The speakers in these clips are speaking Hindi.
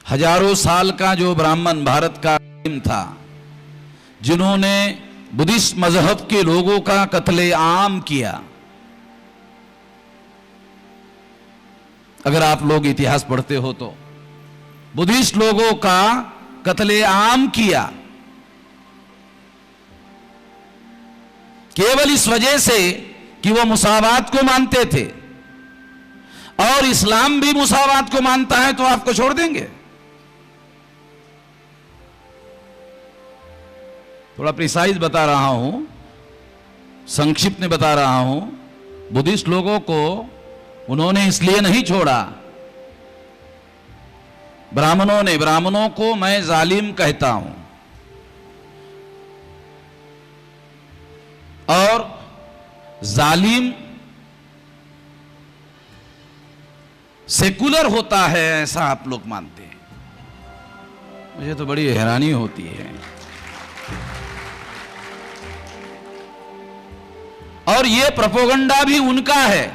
हजारों साल का जो ब्राह्मण भारत का था, जिन्होंने बुद्धिस्ट मजहब के लोगों का कत्ले आम किया। अगर आप लोग इतिहास पढ़ते हो तो बुद्धिस्ट लोगों का कत्ले आम किया केवल इस वजह से कि वो मुसावात को मानते थे, और इस्लाम भी मुसावात को मानता है, तो आपको छोड़ देंगे? थोड़ा प्रिसाइज बता रहा हूं, संक्षिप्त में बता रहा हूं। बुद्धिस्ट लोगों को उन्होंने इसलिए नहीं छोड़ा, ब्राह्मणों को मैं जालिम कहता हूं, और जालिम सेकुलर होता है ऐसा आप लोग मानते हैं। मुझे तो बड़ी हैरानी होती है। और ये प्रोपोगंडा भी उनका है,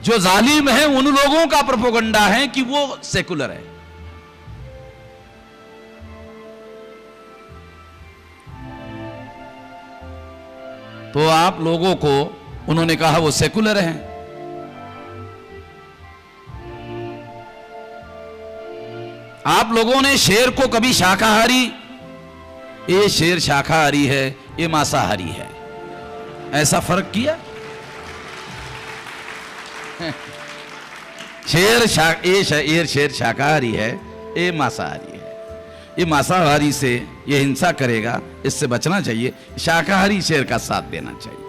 जो जालिम है उन लोगों का प्रोपोगंडा है कि वो सेकुलर है। तो आप लोगों को उन्होंने कहा वो सेकुलर हैं। आप लोगों ने शेर को कभी शाकाहारी, ये शेर शाकाहारी है, ये मांसाहारी है, ऐसा फर्क किया? शेर शाकाहारी है, ये मांसाहारी है। ये मांसाहारी से ये हिंसा करेगा, इससे बचना चाहिए। शाकाहारी शेर का साथ देना चाहिए,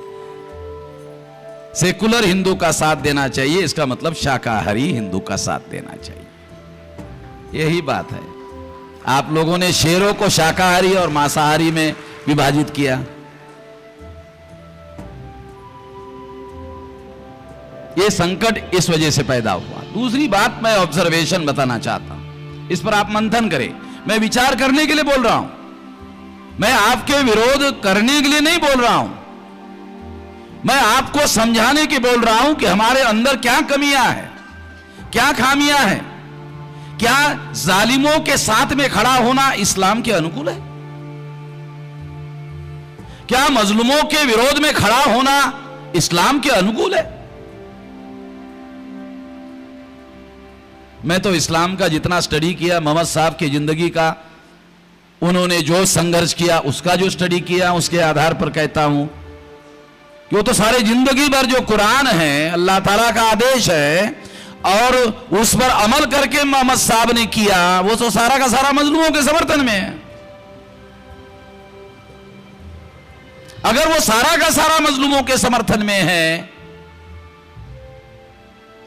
सेकुलर हिंदू का साथ देना चाहिए। इसका मतलब शाकाहारी हिंदू का साथ देना चाहिए। यही बात है। आप लोगों ने शेरों को शाकाहारी और मांसाहारी में विभाजित किया। ये संकट इस वजह से पैदा हुआ। दूसरी बात मैं ऑब्जर्वेशन बताना चाहता हूं, इस पर आप मंथन करें। मैं विचार करने के लिए बोल रहा हूं, मैं आपके विरोध करने के लिए नहीं बोल रहा हूं। मैं आपको समझाने के बोल रहा हूं कि हमारे अंदर क्या कमियां हैं, क्या खामियां हैं। क्या जालिमों के साथ में खड़ा होना इस्लाम के अनुकूल है? क्या मजलूमों के विरोध में खड़ा होना इस्लाम के अनुकूल है? मैं तो इस्लाम का जितना स्टडी किया, मोहम्मद साहब की जिंदगी का, उन्होंने जो संघर्ष किया उसका जो स्टडी किया, उसके आधार पर कहता हूं कि वो तो सारे जिंदगी भर जो कुरान है, अल्लाह ताला का आदेश है, और उस पर अमल करके मोहम्मद साहब ने किया, वो तो सारा का सारा मजलूमों के समर्थन में है। अगर वो सारा का सारा मजलूमों के समर्थन में है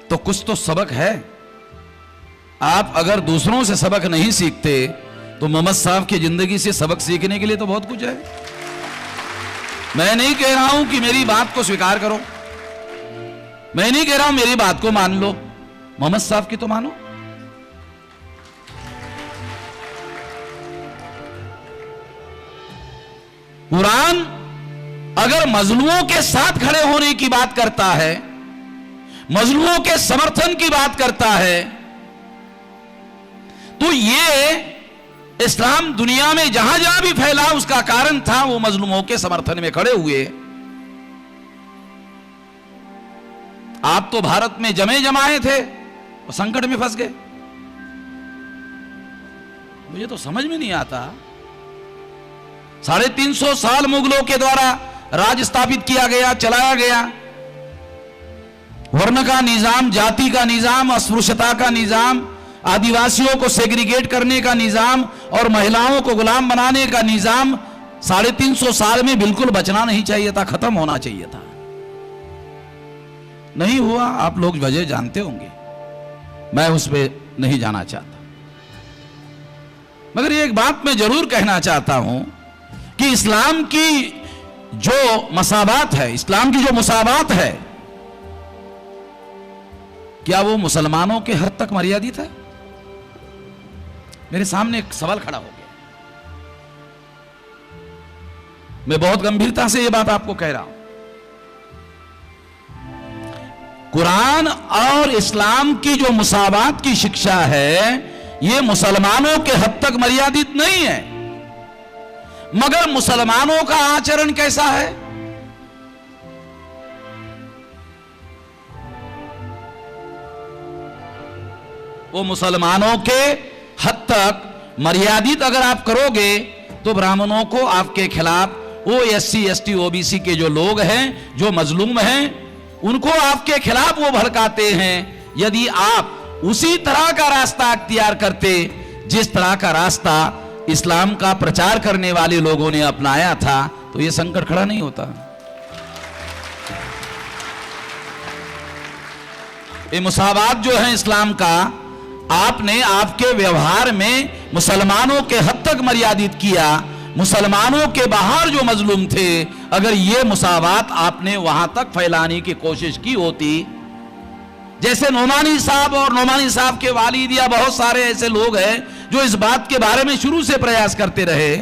तो कुछ तो सबक है। आप अगर दूसरों से सबक नहीं सीखते तो मोहम्मद साहब की जिंदगी से सबक सीखने के लिए तो बहुत कुछ है। मैं नहीं कह रहा हूं कि मेरी बात को स्वीकार करो, मैं नहीं कह रहा हूं मेरी बात को मान लो, मोहम्मद साहब की तो मानो। कुरान अगर मजलूमों के साथ खड़े होने की बात करता है, मजलूमों के समर्थन की बात करता है, तो ये इस्लाम दुनिया में जहां जहां भी फैला उसका कारण था वो मजलूमों के समर्थन में खड़े हुए। आप तो भारत में जमे जमाए थे और संकट में फंस गए। मुझे तो समझ में नहीं आता। 350 साल मुगलों के द्वारा राज स्थापित किया गया, चलाया गया। वर्ण का निजाम, जाति का निजाम, अस्पृश्यता का निजाम, आदिवासियों को सेग्रीगेट करने का निजाम और महिलाओं को गुलाम बनाने का निजाम 350 साल में बिल्कुल बचना नहीं चाहिए था, खत्म होना चाहिए था। नहीं हुआ, आप लोग वजह जानते होंगे, मैं उस पर नहीं जाना चाहता। मगर एक बात मैं जरूर कहना चाहता हूं कि इस्लाम की जो मसावात है, इस्लाम की जो मुसावात है, क्या वो मुसलमानों के हद तक मर्यादित है? मेरे सामने एक सवाल खड़ा हो गया। मैं बहुत गंभीरता से ये बात आपको कह रहा हूं। कुरान और इस्लाम की जो मुसावात की शिक्षा है, ये मुसलमानों के हद तक मर्यादित नहीं है। मगर मुसलमानों का आचरण कैसा है? वो मुसलमानों के हद तक मर्यादित अगर आप करोगे तो ब्राह्मणों को आपके खिलाफ, वो SC ST OBC के जो लोग हैं, जो मजलूम हैं, उनको आपके खिलाफ वो भड़काते हैं। यदि आप उसी तरह का रास्ता अख्तियार करते जिस तरह का रास्ता इस्लाम का प्रचार करने वाले लोगों ने अपनाया था, तो ये संकट खड़ा नहीं होता। ये मुसावात जो है इस्लाम का, आपने आपके व्यवहार में मुसलमानों के हद तक मर्यादित किया। मुसलमानों के बाहर जो मजलूम थे, अगर ये मुसावात आपने वहां तक फैलाने की कोशिश की होती, जैसे नोमानी साहब और नोमानी साहब के वालिद या बहुत सारे ऐसे लोग हैं जो इस बात के बारे में शुरू से प्रयास करते रहे